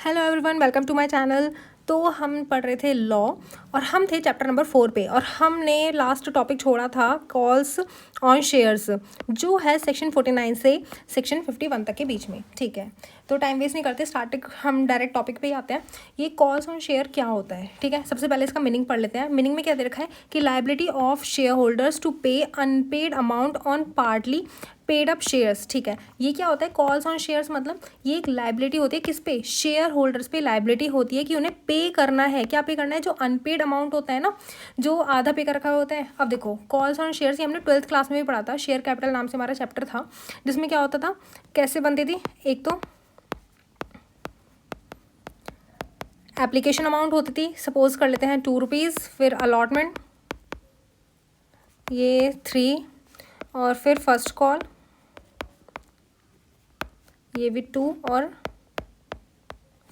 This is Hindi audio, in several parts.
Hello everyone, welcome to my channel. तो हम पढ़ रहे थे लॉ और हम थे चैप्टर नंबर 4 पे और हमने लास्ट टॉपिक छोड़ा था कॉल्स ऑन शेयर्स, जो है सेक्शन 49 से सेक्शन 51 तक के बीच में। ठीक है, तो टाइम वेस्ट नहीं करते, स्टार्टिंग हम डायरेक्ट टॉपिक पे ही आते हैं। ये कॉल्स ऑन शेयर क्या होता है? ठीक है, सबसे पहले इसका मीनिंग पढ़ लेते हैं। मीनिंग में क्या दे रखा है कि liability of shareholders to pay unpaid amount on partly paid up shares. ठीक है, ये क्या होता है? कॉल्स ऑन शेयर्स मतलब ये एक लाइबिलिटी होती है किस पे? शेयर होल्डर्स पे लाइबिलिटी होती है कि उन्हें पे करना है। क्या पे करना है? जो अनपेड अमाउंट होता है ना, जो आधा पे कर रखा होता है। अब देखो, कॉल्स ऑन शेयर्स ये हमने 12th क्लास में भी पढ़ा था। शेयर कैपिटल नाम से हमारा चैप्टर था, जिसमें क्या होता था, कैसे बनती थी। एक तो एप्लीकेशन अमाउंट होती थी, सपोज कर लेते हैं 2 रुपीज़, फिर अलॉटमेंट ये 3, और फिर फर्स्ट कॉल ये भी 2, और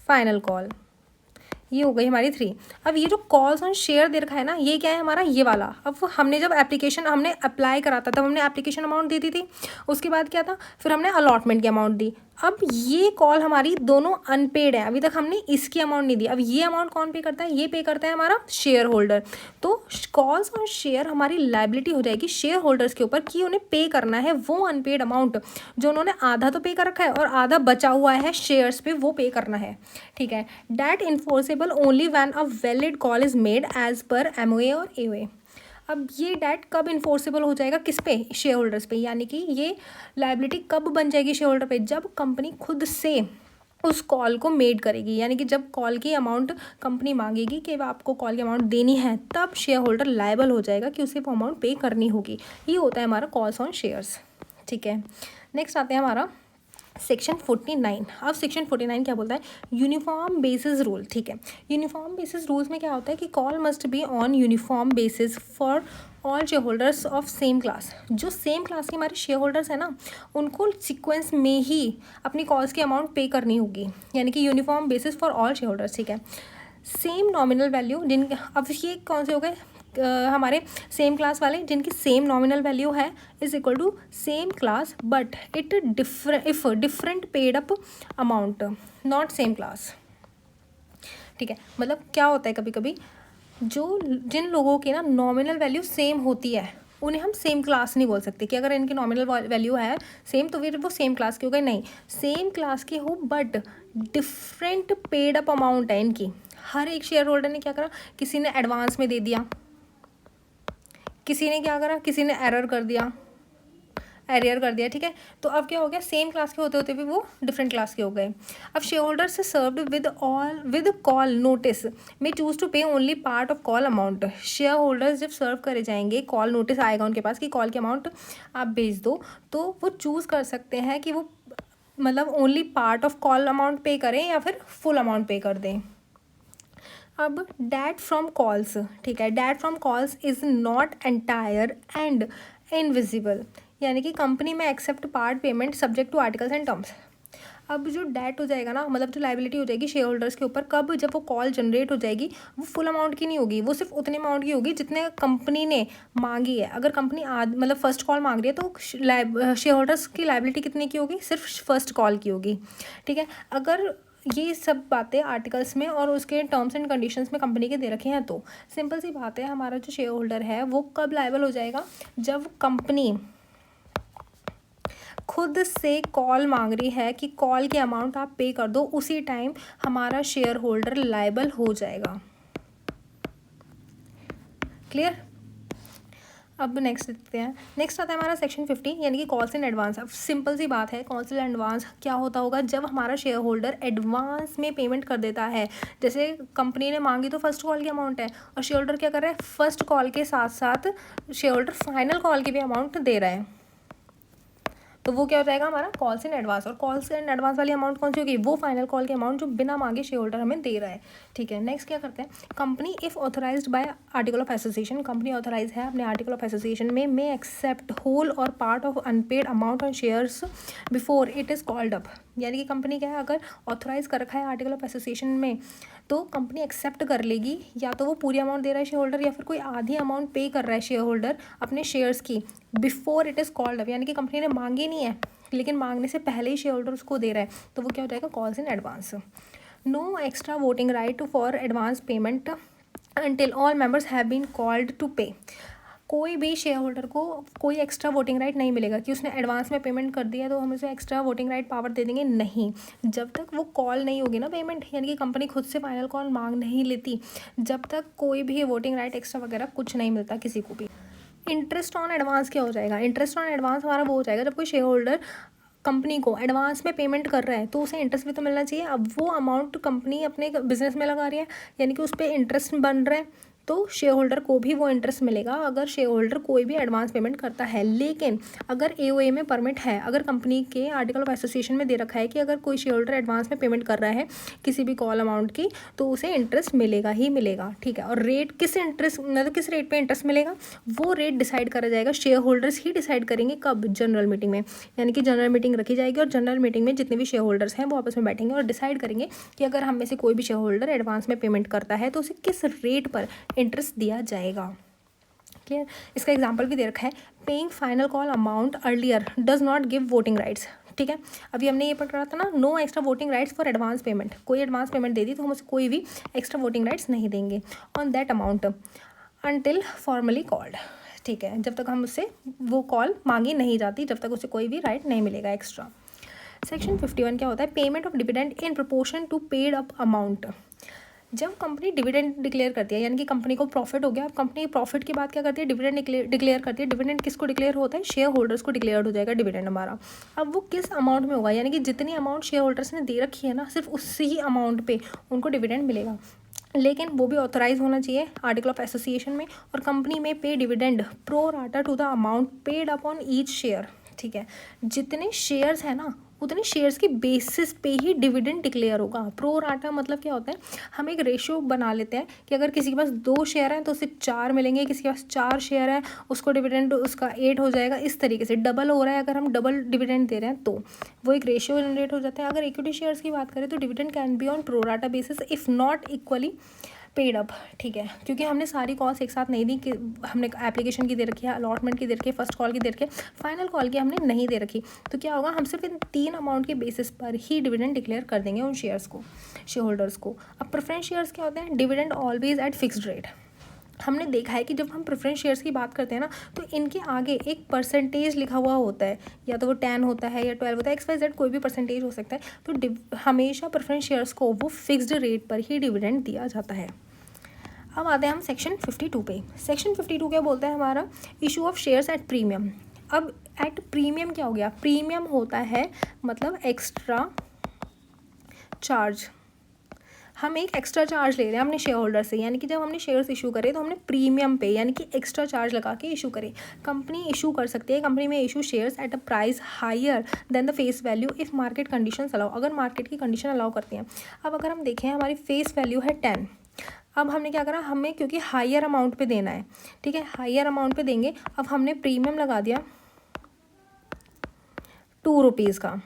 फाइनल कॉल ये हो गई हमारी 3। अब ये जो कॉल्स ऑन शेयर दे रखा है ना, ये क्या है हमारा? ये वाला। अब हमने जब एप्लीकेशन हमने अप्लाई करा था, तब हमने एप्लीकेशन अमाउंट दे दी थी। उसके बाद क्या था, फिर हमने अलॉटमेंट की अमाउंट दी। अब ये कॉल हमारी दोनों अनपेड है, अभी तक हमने इसकी अमाउंट नहीं दी। अब ये अमाउंट कौन पे करता है? ये पे करता है हमारा शेयर होल्डर। तो कॉल्स ऑन शेयर हमारी लाइबिलिटी हो जाएगी शेयर होल्डर्स के ऊपर कि उन्हें पे करना है वो अनपेड अमाउंट, जो उन्होंने आधा तो पे कर रखा है और आधा बचा हुआ है शेयर्स पे, वो पे करना है। ठीक है, that enforceable only when a valid call is made as per MOA और एओए। अब ये डेट कब इन्फोर्सेबल हो जाएगा? किस पे? शेयर होल्डर्स पे। यानी कि ये लाइबिलिटी कब बन जाएगी शेयर होल्डर पे? जब कंपनी खुद से उस कॉल को मेड करेगी, यानी कि जब कॉल की अमाउंट कंपनी मांगेगी कि आपको कॉल की अमाउंट देनी है, तब शेयर होल्डर लायबल हो जाएगा कि उसे वो अमाउंट पे करनी होगी। ये होता है हमारा कॉल्स ऑन शेयर्स। ठीक है, नेक्स्ट आते हैं हमारा सेक्शन 49। अब सेक्शन 49 क्या बोलता है? Uniform basis rule. ठीक है, यूनिफॉर्म बेसिस रूल्स में क्या होता है कि call must be on uniform basis for all share holders of same class. जो सेम क्लास के हमारे शेयर होल्डर्स हैं ना, उनको सीक्वेंस में ही अपनी कॉल्स की अमाउंट पे करनी होगी, यानी कि uniform basis for all share holders. ठीक है, सेम नॉमिनल वैल्यू जिन, अब ये कौन से हो गए? हमारे सेम क्लास वाले जिनकी सेम नॉमिनल वैल्यू है is equal to same class but it different paid up amount not same class. ठीक है, मतलब क्या होता है, कभी कभी जो जिन लोगों की ना नॉमिनल वैल्यू सेम होती है, उन्हें हम सेम क्लास नहीं बोल सकते कि अगर इनकी नॉमिनल वैल्यू है सेम तो फिर वो सेम क्लास की हो गई। नहीं, सेम क्लास की हो but different paid up amount है इनकी। हर एक शेयर होल्डर ने क्या करा, किसी ने एडवांस में दे दिया, किसी ने क्या करा, किसी ने एरर कर दिया, एरियर कर दिया। ठीक है, तो अब क्या हो गया, सेम क्लास के होते होते भी वो डिफरेंट क्लास के हो गए। अब शेयर होल्डर से served with call notice may choose to pay only part of call amount. Shareholders जब सर्व करे जाएंगे, कॉल नोटिस आएगा उनके पास कि कॉल की अमाउंट आप भेज दो, तो वो चूज़ कर सकते हैं कि वो मतलब only part of call amount पे करें या फिर फुल अमाउंट पे कर दें। अब डैट फ्रॉम कॉल्स, ठीक है, that from calls is not entire and invisible, यानी कि कंपनी में except part payment subject to articles and terms. अब जो डेट हो जाएगा ना, मतलब जो लाइबिलिटी हो जाएगी शेयर होल्डर्स के ऊपर, कब? जब वो कॉल जनरेट हो जाएगी, वो फुल अमाउंट की नहीं होगी, वो सिर्फ उतने अमाउंट की होगी जितने कंपनी ने मांगी है। अगर कंपनी मतलब फर्स्ट कॉल मांग रही है, तो शेयर होल्डर्स की लाइबिलिटी कितने की होगी? सिर्फ फर्स्ट कॉल की होगी। ठीक है, अगर ये सब बातें आर्टिकल्स में और उसके टर्म्स एंड कंडीशंस में कंपनी के दे रखे हैं, तो सिंपल सी बात है, हमारा जो शेयर होल्डर है वो कब लायबल हो जाएगा? जब कंपनी खुद से कॉल मांग रही है कि कॉल की अमाउंट आप पे कर दो, उसी टाइम हमारा शेयर होल्डर लायबल हो जाएगा। क्लियर? अब नेक्स्ट देखते हैं। नेक्स्ट आता है हमारा सेक्शन 50, यानी कि कॉल्स इन एडवांस। अब सिंपल सी बात है, कॉल्स इन एडवांस क्या होता होगा? जब हमारा शेयर होल्डर एडवांस में पेमेंट कर देता है, जैसे कंपनी ने मांगी तो फर्स्ट कॉल की अमाउंट है, और शेयर होल्डर क्या कर रहा है, फर्स्ट कॉल के साथ साथ शेयर होल्डर फाइनल कॉल की भी अमाउंट दे रहा है, तो वो क्या हो जाएगा हमारा? Calls in advance. और कॉल्स इन एडवांस वाली अमाउंट कौन सी होगी? वो फाइनल कॉल की अमाउंट जो बिना मांगे शेयर होल्डर हमें दे रहा है। ठीक है, नेक्स्ट क्या करते हैं, company if authorized by article of association, company authorize है अपने आर्टिकल ऑफ एसोसिएशन में, मे एक्सेप्ट होल और part of unpaid amount on shares before it is called up. यानी कि कंपनी क्या है, अगर ऑथराइज कर रखा है आर्टिकल ऑफ एसोसिएशन में, तो कंपनी एक्सेप्ट कर लेगी, या तो वो पूरी अमाउंट दे रहा है शेयर होल्डर, या फिर कोई आधी अमाउंट पे कर रहा है शेयर होल्डर अपने शेयर्स की, before it is called up, यानी कि कंपनी ने मांगी नहीं है लेकिन मांगने से पहले ही शेयर होल्डर उसको दे रहा है, तो वो क्या हो जाएगा? Calls in advance. No extra voting right for advance payment until all members have been called to pay. कोई भी शेयर होल्डर को कोई एक्स्ट्रा वोटिंग राइट नहीं मिलेगा कि उसने एडवांस में पेमेंट कर दिया तो हम उसे एक्स्ट्रा वोटिंग राइट पावर दे देंगे, नहीं। जब तक वो कॉल नहीं होगी ना पेमेंट, यानी कि कंपनी खुद से फाइनल कॉल मांग नहीं लेती, जब तक कोई भी वोटिंग राइट एक्स्ट्रा वगैरह कुछ नहीं मिलता किसी को भी। इंटरेस्ट ऑन एडवांस क्या हो जाएगा? इंटरेस्ट ऑन एडवांस हमारा वो हो जाएगा जब कोई शेयर होल्डर कंपनी को एडवांस में पेमेंट कर रहा है तो उसे इंटरेस्ट भी तो मिलना चाहिए। अब वो अमाउंट कंपनी अपने बिजनेस में लगा रही है, यानी कि उस पर इंटरेस्ट बन रहा है, तो शेयर होल्डर को भी वो इंटरेस्ट मिलेगा अगर शेयर होल्डर कोई भी एडवांस पेमेंट करता है। लेकिन अगर एओए में परमिट है, अगर कंपनी के आर्टिकल ऑफ एसोसिएशन में दे रखा है कि अगर कोई शेयर होल्डर एडवांस में पेमेंट कर रहा है किसी भी कॉल अमाउंट की, तो उसे इंटरेस्ट मिलेगा ही मिलेगा, ठीक है। और रेट किस इंटरेस्ट मतलब किस रेट पे इंटरेस्ट मिलेगा, वो रेट डिसाइड करा जाएगा, शेयर होल्डर्स ही डिसाइड करेंगे। कब? जनरल मीटिंग में, यानी कि जनरल मीटिंग रखी जाएगी और जनरल मीटिंग में जितने भी शेयर होल्डर्स हैं वो आपस में बैठेंगे और डिसाइड करेंगे कि अगर हम में से कोई भी शेयर होल्डर एडवांस में पेमेंट करता है तो उसे किस रेट पर इंटरेस्ट दिया जाएगा। क्लियर? इसका एग्जांपल भी दे रखा है, paying final call amount earlier does not give voting rights, ठीक है। अभी हमने ये पढ़ रहा था ना, no extra voting rights for advance payment, कोई एडवांस पेमेंट दे दी तो हम उसे कोई भी एक्स्ट्रा वोटिंग राइट्स नहीं देंगे on that amount until formally called, ठीक है। जब तक हम उससे वो कॉल मांगी नहीं जाती, जब तक उसे कोई भी राइट नहीं मिलेगा एक्स्ट्रा। सेक्शन 51 क्या होता है? Payment of dividend in proportion to paid up amount. जब कंपनी डिविडेंड डिक्लेयर करती है, यानी कि कंपनी को प्रॉफिट हो गया, अब कंपनी प्रॉफिट के बाद क्या करती है? डिविडेंड डिक्लेयर करती है। डिविडेंड किसको डिक्लेयर होता है? शेयर होल्डर्स को डिक्लेयर हो जाएगा डिविडेंड हमारा। अब वो किस अमाउंट में होगा, यानी कि जितनी अमाउंट शेयर होल्डर्स ने दे रखी है ना, सिर्फ उसी अमाउंट पे उनको डिविडेंड मिलेगा। लेकिन वो भी ऑथराइज होना चाहिए आर्टिकल ऑफ एसोसिएशन में। और कंपनी में pay dividend pro rata to the amount paid upon each share, ठीक है। जितने शेयर्स हैं ना उतने शेयर्स की बेसिस पे ही डिविडेंड डिक्लेयर होगा। प्रो राटा मतलब क्या होता है? हम एक रेशियो बना लेते हैं कि अगर किसी के पास 2 शेयर हैं तो उसे 4 मिलेंगे, किसी के पास 4 शेयर है उसको डिविडेंड उसका 8 हो जाएगा। इस तरीके से डबल हो रहा है, अगर हम डबल डिविडेंड दे रहे हैं तो वो एक रेशियो जनरेट हो जाता है। अगर इक्विटी शेयर्स की बात करें तो dividend can be on pro rata basis if not equally paid up, ठीक है। क्योंकि हमने सारी कॉल्स एक साथ नहीं दी, कि हमने एप्लीकेशन की दे रखी है, अलॉटमेंट की दे रखी है, फर्स्ट कॉल की दे रखी है, फाइनल कॉल की हमने नहीं दे रखी, तो क्या होगा? हम सिर्फ इन 3 अमाउंट के बेसिस पर ही डिविडेंड डिक्लेयर कर देंगे उन शेयर्स को, शेयर होल्डर्स को। अब प्रेफरेंस शेयर्स क्या होते हैं? Dividend always at fixed rate. हमने देखा है कि जब हम प्रेफरेंस शेयर्स की बात करते हैं ना, तो इनके आगे एक परसेंटेज लिखा हुआ होता है, या तो वो 10 होता है या 12 होता है, XYZ कोई भी परसेंटेज हो सकता है। तो हमेशा प्रेफरेंस शेयर्स को वो फिक्स्ड रेट पर ही डिविडेंड दिया जाता है। अब आते हैं हम सेक्शन 52 पे। सेक्शन 52 क्या बोलता है हमारा? Issue of shares at premium. अब एट प्रीमियम क्या हो गया? प्रीमियम होता है मतलब एक्स्ट्रा चार्ज। हम एक एक्स्ट्रा चार्ज ले रहे हैं अपने शेयर होल्डर से, यानी कि जब हमने शेयर्स इशू करे तो हमने प्रीमियम पे यानी कि एक्स्ट्रा चार्ज लगा के इशू करे। कंपनी इशू कर सकती है, कंपनी में issue shares at a price higher than the face value if market conditions allow, अगर मार्केट की कंडीशन अलाउ करती हैं। अब अगर हम देखें हमारी फेस वैल्यू है 10, अब हमने क्या करा? हमें क्योंकि हायर अमाउंट पे देना है, ठीक है, हायर अमाउंट पे देंगे। अब हमने प्रीमियम लगा दिया 2 रुपीज़ का,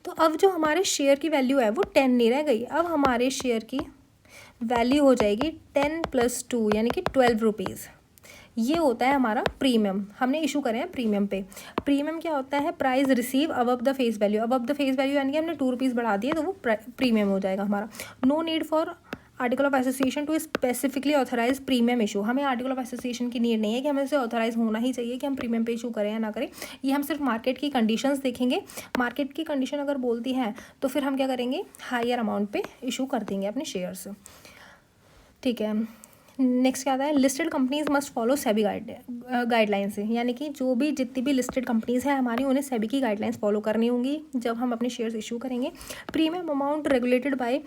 तो अब जो हमारे शेयर की वैल्यू है वो 10 नहीं रह गई, अब हमारे शेयर की वैल्यू हो जाएगी 10 + 2 यानी कि 12 रुपीज़। ये होता है हमारा प्रीमियम, हमने इशू करे हैं प्रीमियम पे। प्रीमियम क्या होता है? Price receive above the face value. Above the face value यानी कि हमने 2 रुपीज़ बढ़ा दिए तो वो प्रीमियम हो जाएगा हमारा। No need for article of association to specifically authorise premium issue. हमें आर्टिकल ऑफ एसोसिएशन की नीड नहीं है कि हमें इसे ऑथराइज होना ही चाहिए कि हम प्रीमियम पे इशू करें या ना करें। ये हम सिर्फ मार्केट की कंडीशंस देखेंगे। मार्केट की कंडीशन अगर बोलती है तो फिर हम क्या करेंगे? हायर अमाउंट पे इशू कर देंगे अपने शेयर्स, ठीक है। नेक्स्ट क्या आता है? Listed companies must follow SEBI guidelines, यानी कि जो भी जितनी भी लिस्टेड कंपनीज हैं हमारी, उन्हें सेबी की गाइडलाइंस फॉलो करनी होंगी जब हम अपने शेयर्स इशू करेंगे। Premium amount regulated by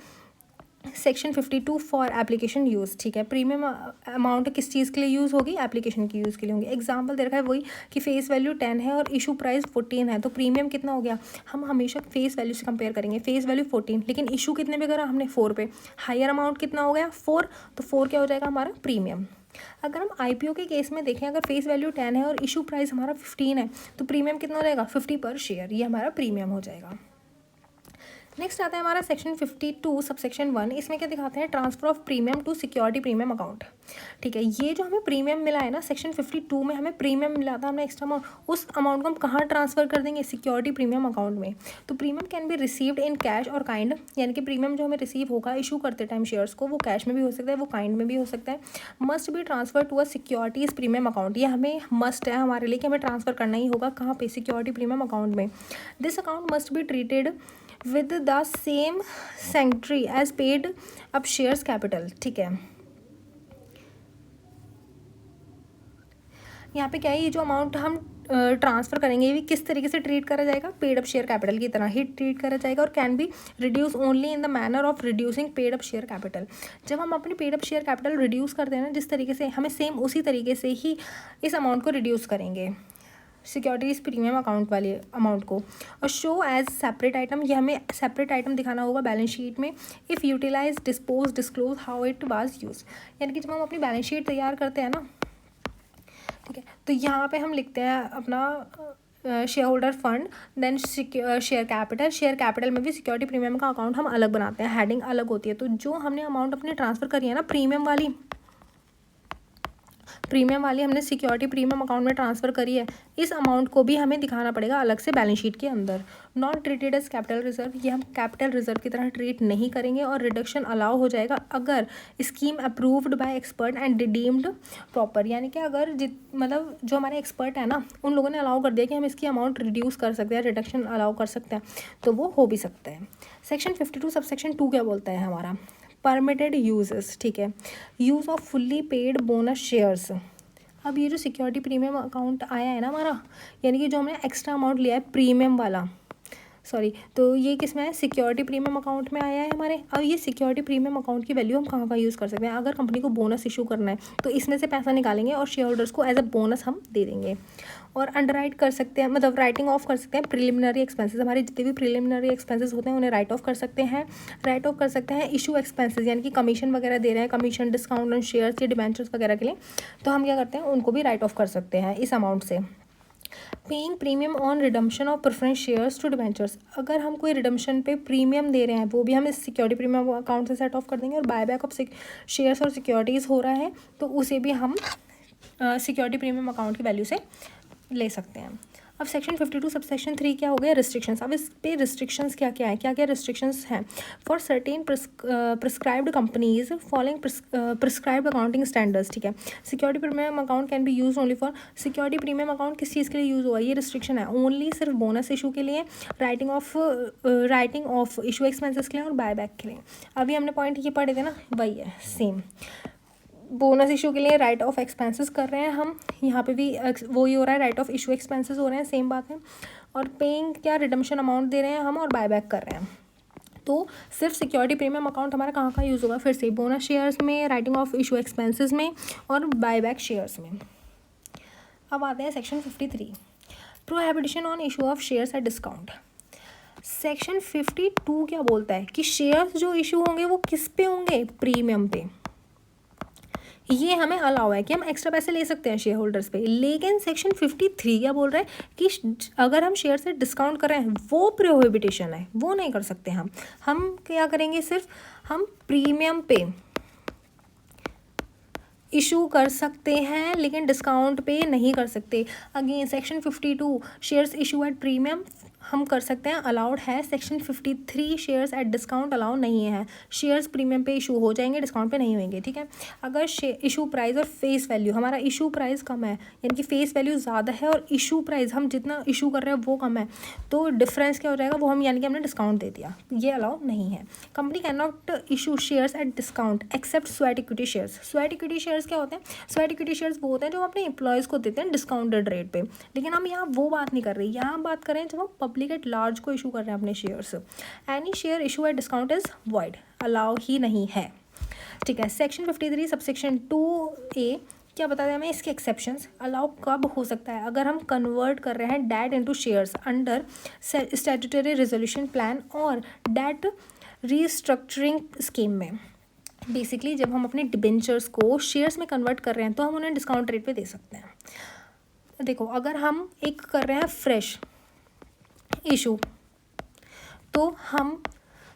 section 52 for application use, ठीक है। प्रीमियम अमाउंट किस चीज़ के लिए यूज़ होगी? एप्लीकेशन की यूज़ के लिए होंगी। एग्जांपल दे रखा है वही कि फेस वैल्यू 10 है और इशू प्राइस 14 है, तो प्रीमियम कितना हो गया? हम हमेशा फेस वैल्यू से कंपेयर करेंगे। फेस वैल्यू 14, लेकिन इशू कितने पे करा हमने? 4 पे। हायर अमाउंट कितना हो गया? 4, तो 4 क्या हो जाएगा हमारा? प्रीमियम। अगर हम IPO के केस में देखें, अगर फेस वैल्यू 10 है और इशू प्राइस हमारा 15 है, तो प्रीमियम कितना हो जाएगा? 50 पर शेयर, ये हमारा प्रीमियम हो जाएगा। नेक्स्ट आता है हमारा सेक्शन 52 सबसेक्शन 1। इसमें क्या दिखाते हैं, transfer of premium to security premium account. ठीक है, ये जो हमें प्रीमियम मिला है ना, सेक्शन 52 में हमें प्रीमियम मिला था, हमने एक्स्ट्रा अमाउंट, उस अमाउंट को हम कहाँ ट्रांसफर कर देंगे, सिक्योरिटी प्रीमियम अकाउंट में। तो premium can be received in cash और काइंड, यानी कि प्रीमियम जो हमें रिसीव होगा इशू करते टाइम शेयर्स को, वो कैश में भी हो सकता है, वो काइंड में भी हो सकता है। Must be transfer to a securities premium account, ये हमें मस्ट है हमारे लिए कि हमें ट्रांसफर करना ही होगा, कहाँ पे, सिक्योरिटी प्रीमियम अकाउंट में। This account must be treated with the same sanctity as paid up shares capital. ठीक है, यहाँ पे क्या है, ये जो अमाउंट हम ट्रांसफ़र करेंगे ये भी किस तरीके से ट्रीट करा जाएगा, पेड अप शेयर कैपिटल की तरह ही ट्रीट करा जाएगा, और can be reduce only in the manner of reducing paid up share capital. जब हम अपनी paid up share capital reduce करते हैं ना, जिस तरीके से, हमें सेम उसी तरीके से ही इस अमाउंट को रिड्यूस करेंगे, सिक्योरिटीज़ प्रीमियम अकाउंट वाले अमाउंट को। और शो एज सेपरेट आइटम, ये हमें सेपरेट आइटम दिखाना होगा बैलेंस शीट में। If utilise, dispose, disclose how it was use, यानी कि जब हम अपनी बैलेंस शीट तैयार करते हैं ना, ठीक है, तो यहाँ पे हम लिखते हैं अपना share holder fund, then share capital. Share capital में भी सिक्योरिटी प्रीमियम का अकाउंट हम अलग बनाते हैं, हेडिंग अलग होती है। तो जो हमने अमाउंट अपने ट्रांसफ़र करी है ना, प्रीमियम वाली हमने सिक्योरिटी प्रीमियम अकाउंट में ट्रांसफ़र करी है, इस अमाउंट को भी हमें दिखाना पड़ेगा अलग से बैलेंस शीट के अंदर। Not treated as capital reserve, ये हम कैपिटल रिजर्व की तरह ट्रीट नहीं करेंगे, और रिडक्शन अलाउ हो जाएगा अगर scheme approved by expert and redeemed proper, यानी कि अगर मतलब जो हमारे एक्सपर्ट है ना, उन लोगों ने अलाउ कर दिया कि हम इसकी अमाउंट रिड्यूस कर सकते हैं, रिडक्शन अलाउ कर सकते हैं, तो वो हो भी सकता है। सेक्शन 52 सबसेक्शन 2 क्या बोलता है हमारा, परमिटेड यूजेस। ठीक है, use off fully paid bonus shares. अब ये जो सिक्योरिटी प्रीमियम अकाउंट आया है ना हमारा, यानी कि जो हमने एक्स्ट्रा अमाउंट लिया है प्रीमियम वाला, सॉरी, तो ये किस में है, सिक्योरिटी प्रीमियम अकाउंट में आया है हमारे। अब ये सिक्योरिटी प्रीमियम अकाउंट की वैल्यू हम कहाँ कहाँ यूज़ कर सकते हैं, अगर कंपनी को बोनस इशू करना है तो इसमें से पैसा निकालेंगे और शेयर होल्डर्स को एज अ बोनस हम दे देंगे। और अंडरराइट कर सकते हैं, मतलब राइटिंग ऑफ कर सकते हैं प्रिलिमिनरी एक्सपेंसेस, हमारे जितने भी प्रिलिमिनरी एक्सपेंसेस होते हैं उन्हें राइट ऑफ कर सकते हैं। राइट ऑफ कर सकते हैं इशू एक्सपेंसेस, यानी कि कमीशन वगैरह दे रहे हैं, कमीशन, डिस्काउंट ऑन शेयर्स या डिबेंचर्स वगैरह के लिए, तो हम क्या करते हैं, उनको भी राइट ऑफ कर सकते हैं इस अमाउंट से। Paying premium on redemption of preference shares to debentures, अगर हम कोई रिडम्पशन पे प्रीमियम दे रहे हैं, वो भी हम इस सिक्योरिटी प्रीमियम अकाउंट से सेट ऑफ कर देंगे। और बायबैक ऑफ शेयर्स और सिक्योरिटीज़ हो रहा है तो उसे भी हम सिक्योरिटी प्रीमियम अकाउंट की वैल्यू से ले सकते हैं। अब सेक्शन 52 सबसेक्शन 3 क्या हो गया, रिस्ट्रिक्शंस। अब इस पे रिस्ट्रिक्शंस क्या क्या है, क्या क्या रिस्ट्रिक्शंस हैं, for certain prescribed companies following prescribed accounting standards. ठीक है, security premium account can be use only for, security premium account किस चीज़ के लिए यूज़ हुआ, ये रिस्ट्रिक्शन है, ओनली सिर्फ बोनस इशू के लिए, राइटिंग ऑफ इशू एक्सपेंसेस के लिए और बायबैक के लिए। अभी हमने पॉइंट ये पढ़े थे ना, वही है सेम। बोनस इशू के लिए राइट ऑफ एक्सपेंसेस कर रहे हैं हम, यहाँ पे भी वही हो रहा है, राइट ऑफ इशू एक्सपेंसेस हो रहे हैं, सेम बात है। और पेइंग क्या, रिडम्पशन अमाउंट दे रहे हैं हम और बायबैक कर रहे हैं। तो सिर्फ सिक्योरिटी प्रीमियम अकाउंट हमारा कहाँ कहाँ यूज़ होगा, फिर से बोनस शेयर्स में, राइटिंग ऑफ इशू एक्सपेंसेस में और बायबैक शेयर्स में। अब आते हैं section 53, prohibition on issue of shares at discount. Section 52 क्या बोलता है कि शेयर्स जो इशू होंगे वो किस पे होंगे, प्रीमियम पे। ये हमें अलाउ है कि हम एक्स्ट्रा पैसे ले सकते हैं शेयर होल्डर्स पे, लेकिन सेक्शन 53 क्या बोल रहा है कि अगर हम शेयर से डिस्काउंट कर रहे हैं वो प्रोहिबिटेशन है, वो नहीं कर सकते हम क्या करेंगे, सिर्फ हम प्रीमियम पे इशू कर सकते हैं लेकिन डिस्काउंट पे नहीं कर सकते। Again section 52 shares issue at premium हम कर सकते हैं, अलाउड है। Section 53 shares at discount allow नहीं है, शेयर्स प्रीमियम पे इशू हो जाएंगे, डिस्काउंट पे नहीं होंगे। ठीक है, अगर इशू प्राइस और फेस वैल्यू, हमारा इशू प्राइस कम है यानी कि फेस वैल्यू ज़्यादा है और इशू प्राइस हम जितना इशू कर रहे हैं वो कम है, तो डिफरेंस क्या हो जाएगा, वो हम यानी कि हमने डिस्काउंट दे दिया, ये अलाउ नहीं है। Company can not issue shares at discount except sweat equity shares. Sweat equity shares क्या होते हैं, स्वेट इक्विटी शेयर्स वो होते हैं जो अपने एम्प्लॉयज़ को देते हैं डिस्काउंटेड रेट पे, लेकिन हम यहाँ वो बात नहीं कर रहे, यहाँ बात करें जब हम पब्लिक एट लार्ज को इशू कर रहे हैं अपने shares. Any share issue at discount is void, allow ही नहीं है। ठीक है, सेक्शन 53 सबसेक्शन 2A क्या बताते हैं हमें, इसके एक्सेप्शंस अलाउ कब हो सकता है, अगर हम कन्वर्ट कर रहे हैं debt into shares under statutory resolution plan और डेट रीस्ट्रक्चरिंग स्कीम में। बेसिकली जब हम अपने डिबेंचर्स को शेयर्स में कन्वर्ट कर रहे हैं तो हम उन्हें डिस्काउंट रेट पे दे सकते हैं। देखो, अगर हम एक कर रहे हैं फ्रेश इशू तो हम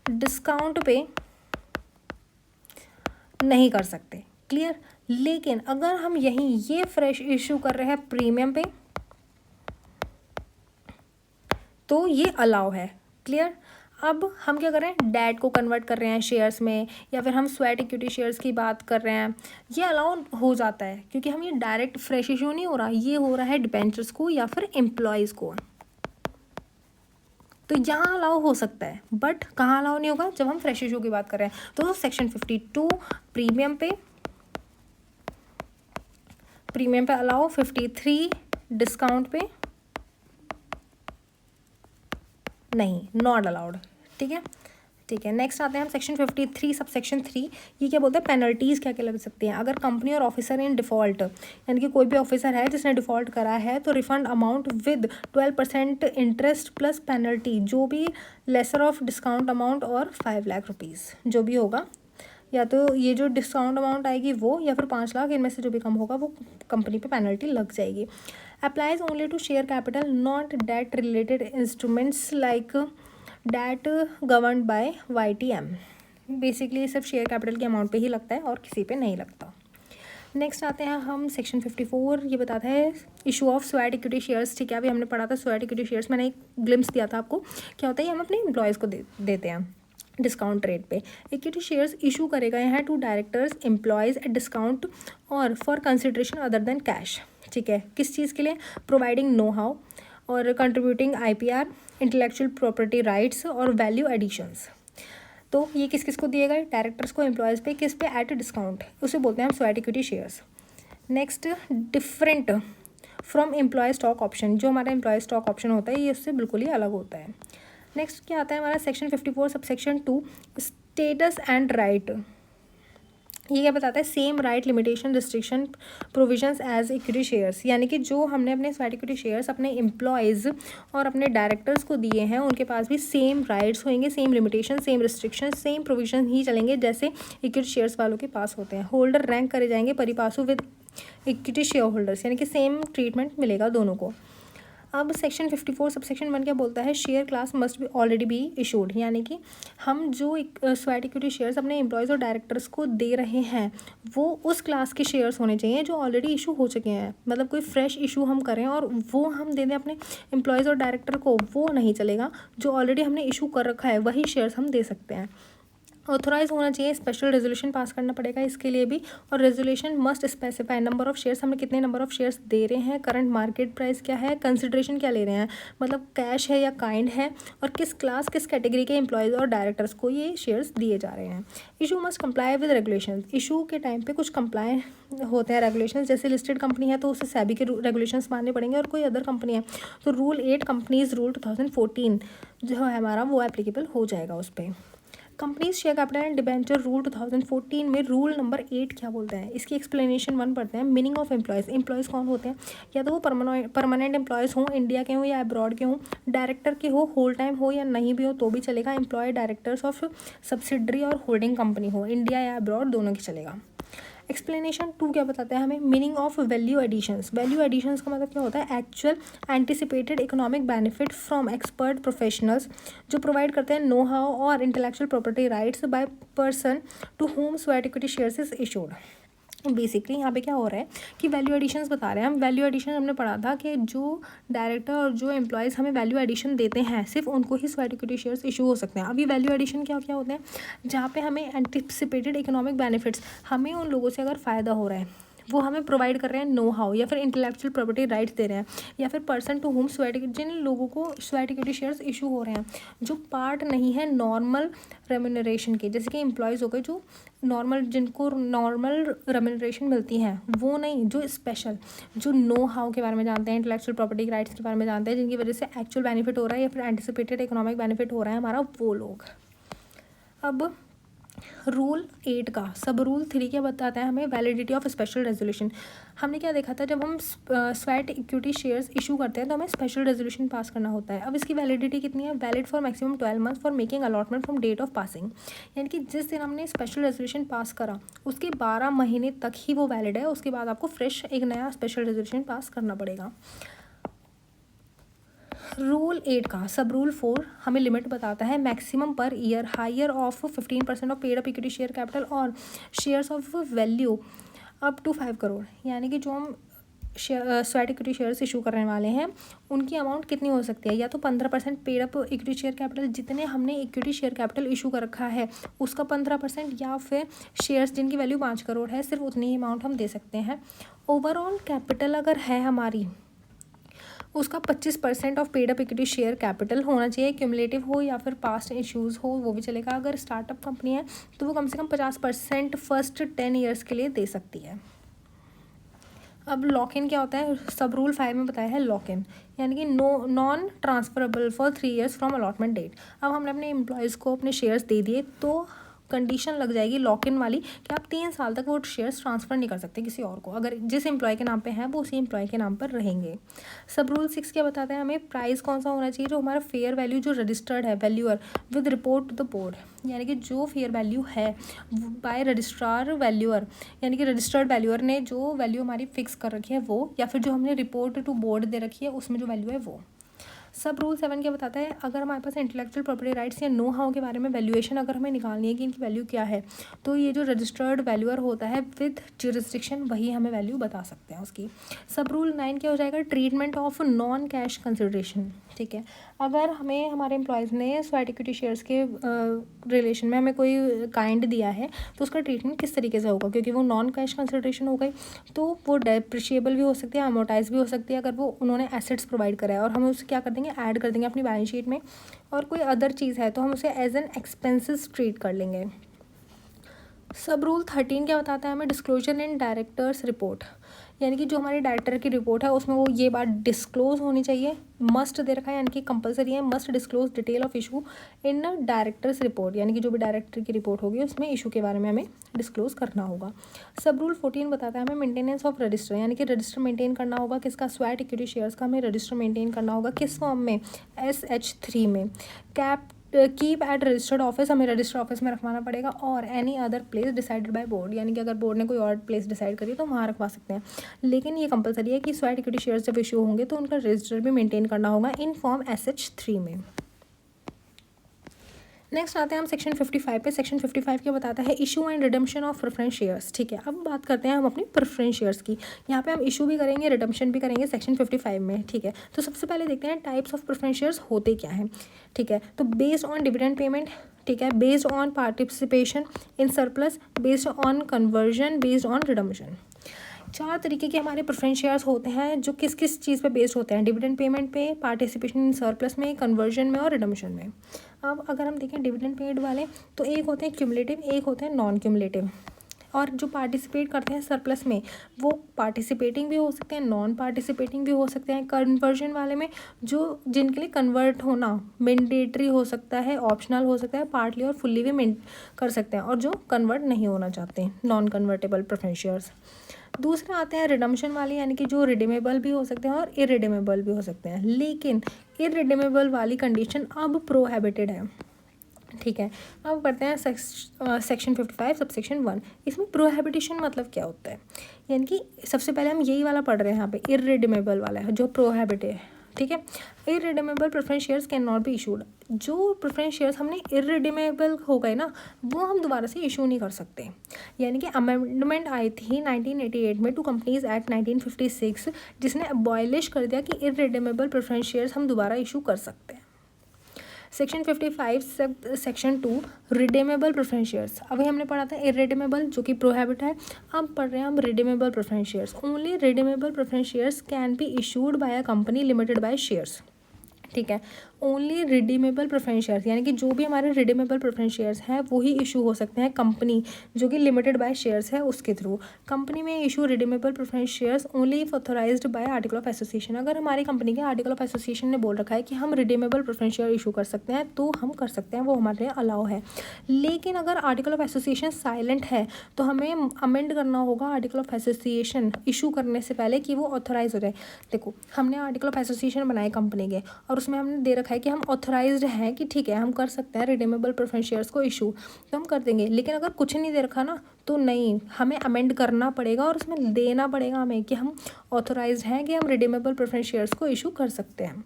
डिस्काउंट पे नहीं कर सकते, क्लियर। लेकिन अगर हम यहीं ये फ्रेश इशू कर रहे हैं प्रीमियम पे तो ये अलाउ है, क्लियर। अब हम क्या कर रहे हैं, डेट को कन्वर्ट कर रहे हैं शेयर्स में, या फिर हम स्वेट इक्विटी शेयर्स की बात कर रहे हैं, ये अलाउ हो जाता है क्योंकि हम ये डायरेक्ट फ्रेश इशू नहीं हो रहा, ये हो रहा है डिबेंचर्स को या फिर एम्प्लॉयज़ को। तो यहाँ अलाउ हो सकता है, बट कहाँ अलाउ नहीं होगा, जब हम फ्रेश इशू की बात कर रहे हैं। तो सेक्शन 52 प्रीमियम पे अलाउ, 53 डिस्काउंट पे नहीं, नॉट अलाउड, ठीक है। नेक्स्ट आते हैं हम सेक्शन 53 सब सेक्शन 3। ये क्या बोलते हैं, पेनल्टीज़ क्या क्या लग सकती हैं अगर कंपनी और ऑफिसर इन डिफ़ॉल्ट, यानी कि कोई भी ऑफिसर है जिसने डिफ़ॉल्ट करा है तो refund amount with 12% interest plus penalty, जो भी लेसर ऑफ डिस्काउंट अमाउंट और 5 लाख रुपीज़ जो भी होगा, या तो ये जो डिस्काउंट अमाउंट आएगी वो, या फिर 5 लाख, इनमें से जो भी कम होगा वो कंपनी पे पेनल्टी लग जाएगी। Applies only to share capital not debt related instruments like debt governed by YTM। Basically सिर्फ शेयर कैपिटल के अमाउंट पे ही लगता है और किसी पे नहीं लगता। नेक्स्ट आते हैं हम सेक्शन 54। ये बताता है issue of sweat equity shares, ठीक है। अभी हमने पढ़ा था स्वेट इक्विटी शेयर्स, मैंने एक ग्लिम्स दिया था आपको, क्या होता है, ये हम अपने एम्प्लॉयज़ को देते हैं डिस्काउंट रेट पे। इक्विटी शेयर्स इशू करेगा यहाँ to directors employees at discount और for consideration other than cash, ठीक है। किस चीज़ के लिए, प्रोवाइडिंग नो हाउ और contributing IPR, intellectual property rights और वैल्यू एडिशंस। तो ये किस किस को दिए गए, डायरेक्टर्स को, एम्प्लॉयज़ पे, किस पे, एट डिस्काउंट, उसे बोलते हैं हम sweat equity shares. Next, different from employ stock option, जो हमारा एम्प्लॉय स्टॉक ऑप्शन होता है ये उससे बिल्कुल ही अलग होता है। नेक्स्ट क्या आता है हमारा section 54 sub section 2, status and right. ये क्या बताता है, same right limitation restriction provisions as equity shares, यानी कि जो हमने अपने स्वेट इक्विटी शेयर्स अपने एम्प्लॉयज़ और अपने डायरेक्टर्स को दिए हैं उनके पास भी सेम राइट्स होंगे, same limitation, same restriction, same provision ही चलेंगे जैसे इक्विटी शेयर्स वालों के पास होते हैं। होल्डर रैंक करे जाएंगे परिपासु विद इक्विटी शेयर होल्डर्स, यानी कि सेम ट्रीटमेंट मिलेगा दोनों को। अब सेक्शन 54 सब सेक्शन 1 क्या बोलता है, share class must be already be issued, यानी कि हम जो स्वेट इक्विटी शेयर्स अपने एम्प्लॉयज़ और डायरेक्टर्स को दे रहे हैं वो उस क्लास के शेयर्स होने चाहिए जो ऑलरेडी इशू हो चुके हैं। मतलब कोई फ्रेश इशू हम करें और वो हम दे दें अपने एम्प्लॉयज़ और डायरेक्टर को, वो नहीं चलेगा। जो ऑलरेडी हमने इशू कर रखा है वही शेयर्स हम दे सकते हैं। ऑथोराइज होना चाहिए, स्पेशल रेजोल्यूशन पास करना पड़ेगा इसके लिए भी, और resolution must specify number of shares, हमें कितने नंबर ऑफ शेयर्स दे रहे हैं, करंट मार्केट प्राइस क्या है, कंसिडरेशन क्या ले रहे हैं, मतलब कैश है या काइंड है, और किस क्लास किस कैटेगरी के एम्प्लॉयज़ और डायरेक्टर्स को ये शेयर्स दिए जा रहे हैं। Issue must comply with regulation, issue के टाइम पे कुछ कंप्लाई होते हैं रेगुलेशन, जैसे लिस्टेड कंपनी है तो उसे सेबी के रेगुलेशंस मानने पड़ेंगे, और कोई अदर कंपनी है तो रूल 8 कंपनीज रूल 2014 जो है हमारा वो एप्लीकेबल हो जाएगा उस पर। Companies share capital and debenture rule 2014 में रूल नंबर 8 क्या बोलते हैं, इसकी एक्सप्लेनेशन 1 पढ़ते हैं। मीनिंग ऑफ एम्प्लॉयज़, एम्प्लॉयज़ कौन होते हैं, या तो वो परमानेंट एम्प्लॉयज़ हों, इंडिया के हों या अब्रॉड के हों, डायरेक्टर के हो, होल टाइम हो या नहीं भी हो तो भी चलेगा, एम्प्लॉय डायरेक्टर्स ऑफ सब्सिडरी और होल्डिंग कंपनी हो, इंडिया या अब्रॉड दोनों की चलेगा। एक्सप्लेनेशन 2 क्या बताता है हमें, meaning of value additions. Value additions का मतलब क्या होता है, actual anticipated economic benefit from expert professionals जो प्रोवाइड करते हैं नो हाउ और intellectual property rights by person to whom sweat equity shares is issued. Basically यहाँ पे क्या हो रहा है कि वैल्यू एडिशंस बता रहे हैं हम। वैल्यू एडिशन हमने पढ़ा था कि जो डायरेक्टर और जो एम्प्लॉयज़ हमें वैल्यू एडिशन देते हैं सिर्फ उनको ही स्वेट इक्विटी शेयर्स इशू हो सकते हैं। अभी वैल्यू एडिशन क्या क्या होते हैं, जहाँ पे हमें एंटिसिपेटेड इकोनॉमिक बेनिफिट्स, हमें उन लोगों से अगर फ़ायदा हो रहा है वो हमें प्रोवाइड कर रहे हैं नो हाउ, या फिर इंटेलेक्चुअल प्रॉपर्टी राइट्स दे रहे हैं, या फिर पर्सन टू होम स्वेट, जिन लोगों को स्वेट इक्विटी शेयर्स इशू हो रहे हैं जो पार्ट नहीं है नॉर्मल रेम्यूनरेशन के, जैसे कि एम्प्लॉयज़ हो गए जो नॉर्मल, जिनको नॉर्मल रेम्यूनरेशन मिलती है वो नहीं, जो स्पेशल, जो नो हाउ के बारे में जानते हैं, इंटेलेक्चुअल प्रॉपर्टी राइट्स के बारे में जानते हैं, जिनकी वजह से एक्चुअल बेनिफिट हो रहा है या फिर एंटिसिपेटेड इकोनॉमिक बेनिफिट हो रहा है हमारा, वो लोग। अब रूल 8 का सब रूल 3 क्या बताता है हमें, वैलिडिटी ऑफ स्पेशल रेजोल्यूशन। हमने क्या देखा था, जब हम स्वेट इक्विटी शेयर्स इशू करते हैं तो हमें स्पेशल रेजोल्यूशन पास करना होता है। अब इसकी वैलिडिटी कितनी है, valid for maximum 12 month for making allotment from date of passing, यानी कि जिस दिन हमने स्पेशल रेजोल्यूशन पास करा उसके 12 महीने तक ही वो वैलिड है, उसके बाद आपको फ्रेश एक नया स्पेशल रेजोल्यूशन पास करना पड़ेगा। रूल 8 का सब रूल 4 हमें लिमिट बताता है maximum per year higher of 15% of paid up equity share capital और shares of value up to 5 crore. यानी कि जो हम स्वेट इक्विटी शेयर्स इशू करने वाले हैं उनकी अमाउंट कितनी हो सकती है, या तो 15% paid up equity share capital, जितने हमने इक्विटी शेयर कैपिटल इशू कर रखा है उसका 15%, या फिर शेयर्स जिनकी वैल्यू 5 करोड़ है सिर्फ उतनी ही अमाउंट हम दे सकते हैं। ओवरऑल कैपिटल अगर है हमारी उसका 25% of paid up equity share capital होना चाहिए, क्यूमुलेटिव हो या फिर पास्ट इश्यूज़ हो वो भी चलेगा। अगर स्टार्टअप कंपनी है तो वो कम से कम 50% फर्स्ट 10 ईयर्स के लिए दे सकती है। अब लॉक इन क्या होता है, सब रूल 5 में बताया है लॉक इन, यानी कि non transferable for 3 years from allotment date. अब हमने अपने एम्प्लॉयज़ को अपने शेयर्स दे दिए तो कंडीशन लग जाएगी लॉक इन वाली कि आप 3 साल तक वो शेयर्स ट्रांसफ़र नहीं कर सकते किसी और को। अगर जिस एम्प्लॉय के नाम पे हैं वो उसी एम्प्लॉय के नाम पर रहेंगे। सब रूल 6 क्या बताता है हमें, प्राइस कौन सा होना चाहिए, जो हमारा फेयर वैल्यू जो रजिस्टर्ड है valuer with report to the board, यानी कि जो फेयर वैल्यू है बाय रजिस्ट्रार वैल्यूअर, यानी कि रजिस्टर्ड वैल्यूअर ने जो वैल्यू हमारी फिक्स कर रखी है वो, या फिर जो हमने रिपोर्ट टू बोर्ड दे रखी है उसमें जो वैल्यू है वो। सब रूल 7 क्या बताता है, अगर हमारे पास इंटेलेक्चुअल प्रॉपर्टी राइट्स या नो हाउ के बारे में वैल्यूएशन अगर हमें निकालनी है कि इनकी वैल्यू क्या है, तो ये जो रजिस्टर्ड वैल्यूअर होता है विद ज्यूरिसडिक्शन वही हमें वैल्यू बता सकते हैं उसकी। सब रूल 9 क्या हो जाएगा, treatment of non cash consideration. ठीक है, अगर हमें हमारे एम्प्लॉयज़ ने स्वेट इक्विटी शेयर्स के रिलेशन में हमें कोई काइंड दिया है तो उसका ट्रीटमेंट किस तरीके से होगा, क्योंकि वो नॉन कैश कंसिडरेशन हो गई तो वो डेप्रिशिएबल भी हो सकती है, अमोर्टाइज भी हो सकती है अगर वो उन्होंने एसेट्स प्रोवाइड करा है, और हम उसे क्या कर देंगे ऐड कर देंगे अपनी बैलेंस शीट में। और कोई अदर चीज़ है तो हम उसे एज एन एक्सपेंसेस ट्रीट कर लेंगे। सब रूल 13 क्या बताता है हमें, डिस्क्लोजर इन डायरेक्टर्स रिपोर्ट, यानी कि जो हमारे डायरेक्टर की रिपोर्ट है उसमें वो ये बात डिस्क्लोज होनी चाहिए, मस्ट दे रखा है यानी कि कंपलसरी है, must disclose detail of issue in directors report, यानी कि जो भी डायरेक्टर की रिपोर्ट होगी उसमें इशू के बारे में हमें डिस्क्लोज करना होगा। सब रूल 14 बताता है हमें मेंटेनेंस ऑफ रजिस्टर, यानी कि रजिस्टर मेंटेन करना होगा किसका, स्वेट इक्विटी शेयर्स का हमें रजिस्टर मेंटेन करना होगा किस फॉर्म में, SH3 में। Cap keep at registered office, हमें रजिस्टर्ड ऑफिस में रखवाना पड़ेगा, और any other place decided by board, यानी कि अगर बोर्ड ने कोई और प्लेस डिसाइड करी तो वहाँ रखवा सकते हैं। लेकिन ये कंपलसरी है कि स्वेट इक्विटी शेयर्स जब इशू होंगे तो उनका रजिस्टर भी मेंटेन करना होगा इन फॉर्म SH3 में। नेक्स्ट आते हैं हम सेक्शन 55 पे। सेक्शन 55 क्या बताता है, issue and redemption of preference shares. ठीक है, अब बात करते हैं हम अपनी प्रेफरेंस शेयर्स की। यहाँ पे हम इशू भी करेंगे रिडम्पशन भी करेंगे सेक्शन 55 में। ठीक है, तो सबसे पहले देखते हैं टाइप्स ऑफ प्रेफरेंस शेयर्स होते क्या हैं। ठीक है, तो बेस्ड ऑन डिविडेंड पेमेंट, ठीक है, based on participation in surplus, based on conversion, based on redemption. 4 तरीके के हमारे प्रेफरेंस शेयर्स होते हैं जो किस किस चीज़ पे बेस्ड होते हैं, डिविडेंड पेमेंट पे, पार्टिसिपेशन इन सरप्लस में, कन्वर्जन में और रिडम्पशन में। अब अगर हम देखें डिविडेंड पेड वाले तो एक होते हैं क्यूमुलेटिव, एक होते हैं नॉन क्यूमुलेटिव, और जो पार्टिसिपेट करते हैं सरप्लस में वो पार्टिसिपेटिंग भी हो सकते हैं, नॉन पार्टिसिपेटिंग भी हो सकते हैं। कन्वर्जन वाले में जो जिनके लिए कन्वर्ट होना मैंडेटरी हो सकता है, ऑप्शनल हो सकता है, पार्टली और फुल्ली भी कर सकते हैं, और जो कन्वर्ट नहीं होना चाहते नॉन कन्वर्टेबल प्रेफरेंस शेयर्स। दूसरे आते हैं रिडम्पशन वाले, यानी कि जो रिडीमेबल भी हो सकते हैं और इरिडीमेबल भी हो सकते हैं, लेकिन इरिडीमेबल वाली कंडीशन अब प्रोहिबिटेड है। ठीक है, अब करते हैं सेक्शन 55 सब सेक्शन 1। इसमें प्रोहिबिटेशन मतलब क्या होता है, यानी कि सबसे पहले हम यही वाला पढ़ रहे हैं यहाँ पे, इरिडीमेबल वाला है जो प्रोहिबिटेड है। ठीक है, irredeemable preference shares can not be issued, जो प्रेफरेंस शेयर्स हमने इरिडीमेबल हो गए ना वो हम दोबारा से इशू नहीं कर सकते। यानी कि अमेंडमेंट आई थी 1988 में टू कंपनीज एक्ट 1956 जिसने अबॉलिश कर दिया कि इरिडीमेबल प्रेफरेंस शेयर्स हम दोबारा इशू कर सकते हैं। Section 55 section 2 redeemable preference shares. अभी हमने पढ़ा था इरिडीमेबल जो कि प्रोहिबिट है, अब पढ़ रहे हैं हम redeemable preference shares. Only redeemable preference shares can be issued by a company limited by shares. ठीक है, ओनली रिडीमेबल प्रेफरेंस शेयर्स, यानी कि जो भी हमारे रिडीमेबल प्रेफरेंस शेयर्स हैं वो ही इशू हो सकते हैं कंपनी जो कि लिमिटेड बाय शेयर्स है उसके थ्रू। कंपनी में issue redeemable preference shares only if authorized by article of association. अगर हमारी कंपनी के आर्टिकल ऑफ एसोसिएशन ने बोल रखा है कि हम रिडीमेबल प्रेफरेंस शेयर इशू कर सकते हैं तो हम कर सकते हैं, वो हमारे लिए अलाउ है। लेकिन अगर आर्टिकल ऑफ एसोसिएशन साइलेंट है तो हमें अमेंड करना होगा आर्टिकल ऑफ एसोसिएशन इशू करने से पहले कि वो ऑथराइज हो जाए। देखो, हमने आर्टिकल ऑफ एसोसिएशन बनाए कंपनी के और उसमें हमने दे रखा है कि हम ऑथराइज्ड हैं कि ठीक है हम कर सकते हैं रिडीमेबल प्रेफरेंस शेयर्स को इशू, तो हम कर देंगे। लेकिन अगर कुछ नहीं दे रखा ना तो नहीं, हमें अमेंड करना पड़ेगा और उसमें देना पड़ेगा हमें कि हम ऑथराइज्ड हैं कि हम रिडीमेबल प्रेफरेंस शेयर्स को इशू कर सकते हैं।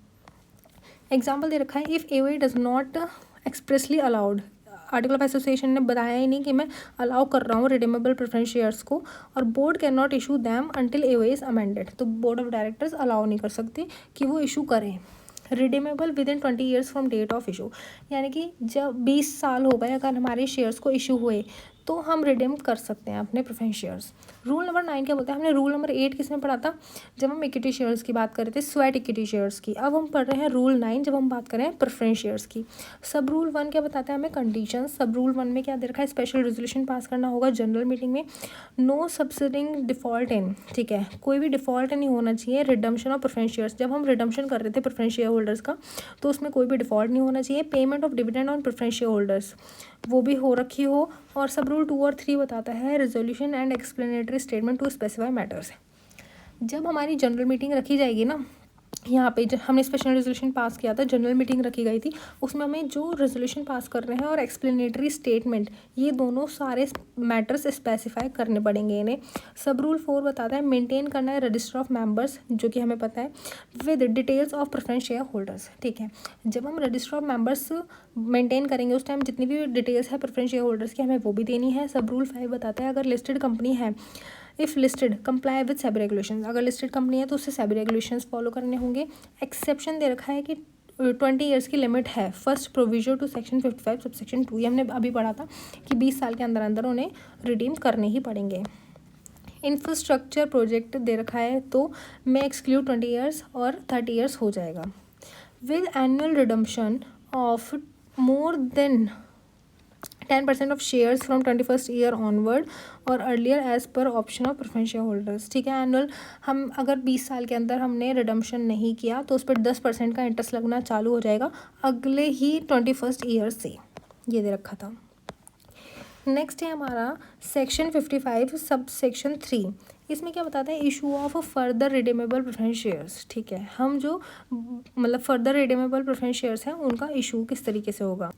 एग्जाम्पल दे रखा है, if AOA does not expressly allowed, article of association ने बताया ही नहीं कि मैं अलाउ कर रहा हूँ रिडीमेबल प्रेफरेंस शेयर्स को, और board can not issue them until AOA is amended, तो बोर्ड ऑफ डायरेक्टर्स अलाउ नहीं कर सकते कि वो इशू करें। Redeemable within 20 years from date of issue, यानी कि जब 20 साल हो गए अगर हमारे शेयर्स को इशू हुए तो हम रिडीम कर सकते हैं अपने प्रेफरेंस शेयर्स। रूल नंबर 9 क्या बोलता है, हमने रूल नंबर 8 किस में पढ़ा था, जब हम इक्विटी शेयर्स की बात कर रहे थे, स्वेट इक्विटी शेयर्स की। अब हम पढ़ रहे हैं रूल 9 जब हम बात कर रहे हैं प्रेफरेंस शेयर्स की। सब रूल 1 क्या बताता है हमें, कंडीशन। सब रूल 1 में क्या दे रखा है, स्पेशल रेजोल्यूशन पास करना होगा जनरल मीटिंग में। नो सब्सिडिंग डिफॉल्ट इन, ठीक है, कोई भी डिफॉल्ट नहीं होना चाहिए। रिडम्पशन ऑफ प्रेफरेंस शेयर्स, जब हम रिडम्पशन कर रहे थे प्रेफरेंस शेयर होल्डर्स का तो उसमें कोई भी डिफॉल्ट नहीं होना चाहिए। Payment of dividend on preference share holders वो भी हो रखी हो। और सब रूल 2 और 3 बताता है resolution and explanatory statement to specify matters. जब हमारी जनरल मीटिंग रखी जाएगी ना, यहाँ पे जब हमने स्पेशल रेजोल्यूशन पास किया था, जनरल मीटिंग रखी गई थी, उसमें हमें जो रेजोल्यूशन पास कर रहे हैं और एक्सप्लेनेटरी स्टेटमेंट, ये दोनों सारे मैटर्स स्पेसिफाई करने पड़ेंगे इन्हें। सब रूल 4 बताता है मेंटेन करना है रजिस्टर ऑफ मेंबर्स, जो कि हमें पता है, with details of preference share holders, ठीक है। जब हम रजिस्टर ऑफ मेंबर्स मेंटेन करेंगे उस टाइम जितनी भी डिटेल्स है प्रेफरेंस शेयर होल्डर्स की हमें वो भी देनी है। सब रूल 5 बताता है अगर लिस्टेड कंपनी है, if listed comply with SEBI regulation, अगर लिस्टेड कंपनी है तो उससे सेबी रेगुलेशंस फॉलो करने होंगे। एक्सेप्शन दे रखा है कि 20 ईयर्स की लिमिट है first provision to section 55 sub section 2, ये हमने अभी पढ़ा था कि 20 साल के अंदर अंदर उन्हें रिडीम करने ही पड़ेंगे। इंफ्रास्ट्रक्चर प्रोजेक्ट दे रखा है तो मैं एक्सक्लूड 20 ईयर्स और 30 ईयर्स हो जाएगा। With annual redemption of more than 10% of shares from 21st year onward और earlier as per option of preference share holders, ठीक है। एनुअल हम अगर 20 साल के अंदर हमने रिडम्पशन नहीं किया तो उस पर 10% का इंटरेस्ट लगना चालू हो जाएगा अगले ही 21st ईयर से, ये दे रखा था। नेक्स्ट है हमारा सेक्शन 55 सब सेक्शन 3। इसमें क्या बताता है, issue of further redeemable preference shares, ठीक है। हम जो मतलब फर्दर रिडीमेबल प्रेफरेंस शेयर्स हैं उनका इशू किस तरीके से होगा।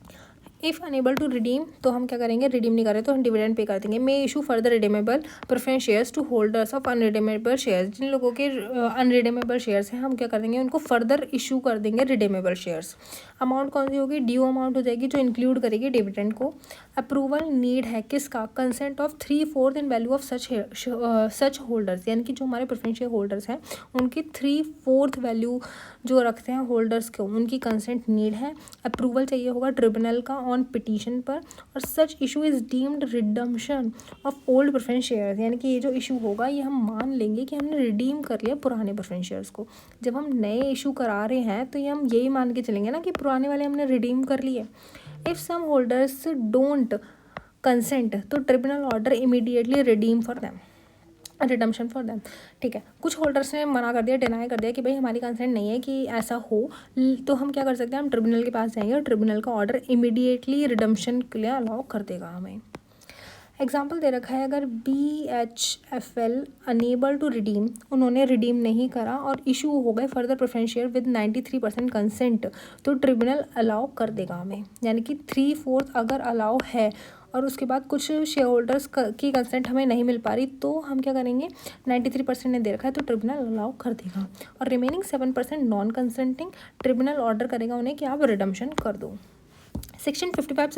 इफ़ अनेबल टू रिडीम, तो हम क्या करेंगे, रिडीम नहीं करें तो हम डिविडेंड पे कर देंगे। May issue further redeemable preference shares to holders of unredeemable shares, जिन लोगों के अनरिडीमेबल शेयर्स हैं हम क्या कर देंगे, उनको फर्दर इशू कर देंगे रिडीमेबल शेयर्स। अमाउंट कौन सी होगी, ड्यू अमाउंट हो जाएगी जो इंक्लूड करेगी डिविडेंड को। अप्रूवल नीड है किसका, consent of 3/4 in value of such holders, यानी कि जो हमारे प्रेफरेंस शेयर होल्डर्स हैं उनकी 3/4 वैल्यू जो रखते हैं होल्डर्स को, उनकी कंसेंट नीड है। अप्रूवल चाहिए होगा ट्रिब्यूनल का ऑन पिटीशन पर। और सच issue is deemed redemption of old preference shares, यानी कि ये जो इशू होगा ये हम मान लेंगे कि हमने रिडीम कर लिया पुराने प्रेफरेंस शेयर्स को। जब हम नए इशू करा रहे हैं तो ये हम यही मान के चलेंगे ना कि पुराने वाले हमने रिडीम कर लिए। If some holders don't consent तो tribunal order immediately redeem for them, redemption for them, ठीक है। कुछ होल्डर्स ने मना कर दिया, डिनाई कर दिया कि भाई हमारी कंसेंट नहीं है कि ऐसा हो, तो हम क्या कर सकते हैं, हम ट्रिब्यूनल के पास जाएंगे और ट्रिब्यूनल का ऑर्डर इमीडिएटली रिडम्पशन के लिए अलाउ कर देगा हमें। एग्जाम्पल दे रखा है, अगर BHFL अनेबल टू रिडीम, उन्होंने रिडीम नहीं करा और इशू हो गए further preference share with 93% consent, तो ट्रिब्यूनल अलाउ कर देगा हमें, यानी कि 3/4 अगर अलाउ है और उसके बाद कुछ शेयर होल्डर्स की कंसेंट हमें नहीं मिल पा रही तो हम क्या करेंगे, 93% ने दे रखा है तो ट्रिब्यूनल अलाउ कर देगा। और remaining 7% non consenting, tribunal order करेगा उन्हें कि आप रिडम्पशन कर दो। सेक्शन 55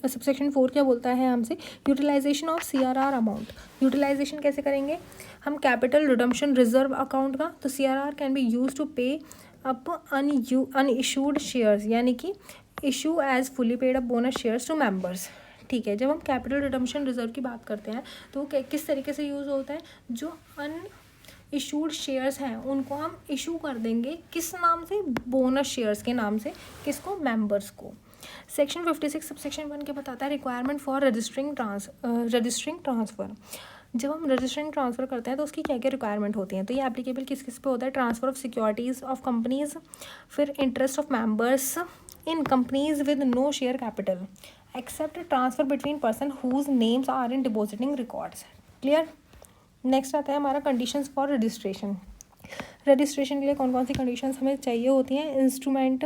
सबसेक्शन 4 क्या बोलता है हमसे, utilisation of CRR amount. Utilisation कैसे करेंगे हम, कैपिटल रिडम्पशन रिजर्व अकाउंट का, तो CRR can be use to pay up unissued shares, यानी कि issue as fully paid up bonus shares to members, ठीक है। जब हम कैपिटल रिडम्पशन रिजर्व की बात करते हैं तो किस तरीके से यूज़ होता है, जो इशूड शेयर्स हैं उनको हम इशू कर देंगे किस नाम से, बोनस शेयर्स के नाम से, किसको, मेंबर्स को। सेक्शन 56 सबसेक्शन 1 क्या बताता है, रिक्वायरमेंट फॉर रजिस्टरिंग ट्रांसफ़र। जब हम रजिस्टरिंग ट्रांसफ़र करते हैं तो उसकी क्या क्या रिक्वायरमेंट होती हैं, तो ये एप्लीकेबल किस किस पे होता है, transfer of securities of companies, फिर interest of members in companies with no share capital, except transfer between person whose names are in depositing records, clear. Next आता है हमारा कंडीशंस फॉर रजिस्ट्रेशन। रजिस्ट्रेशन के लिए कौन कौन सी कंडीशंस हमें चाहिए होती हैं, instrument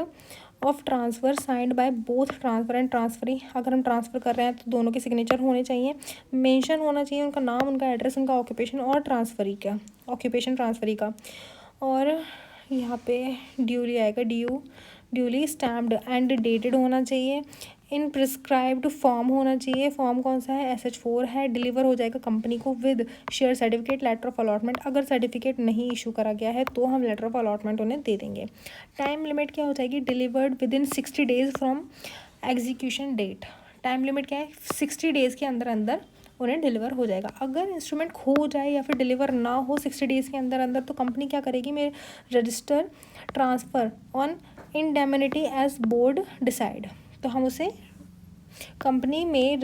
of transfer signed by both transfer and transferee, अगर हम ट्रांसफ़र कर रहे हैं तो दोनों के सिग्नेचर होने चाहिए, मेंशन होना चाहिए उनका नाम, उनका एड्रेस, उनका ऑक्यूपेशन और ट्रांसफरी का ऑक्यूपेशन ट्रांसफरी का, और यहाँ पे ड्यूली आएगा, due duly stamped and dated होना चाहिए, इन प्रिस्क्राइब्ड फॉर्म होना चाहिए, फॉर्म कौन सा है, SH4 है, डिलीवर हो जाएगा कंपनी को with share certificate, letter of allotment. अगर सर्टिफिकेट नहीं इशू करा गया है तो हम लेटर ऑफ अलॉटमेंट उन्हें दे देंगे। टाइम लिमिट क्या हो जाएगी, delivered within 60 days from execution date. Time limit क्या है, 60 डेज़ के अंदर अंदर उन्हें डिलीवर हो जाएगा। अगर इंस्ट्रूमेंट खो जाए या फिर डिलीवर ना हो 60 डेज़ के अंदर अंदर तो कंपनी क्या करेगी, मेरे register transfer on indemnity as board decide. तो हम उसे कंपनी में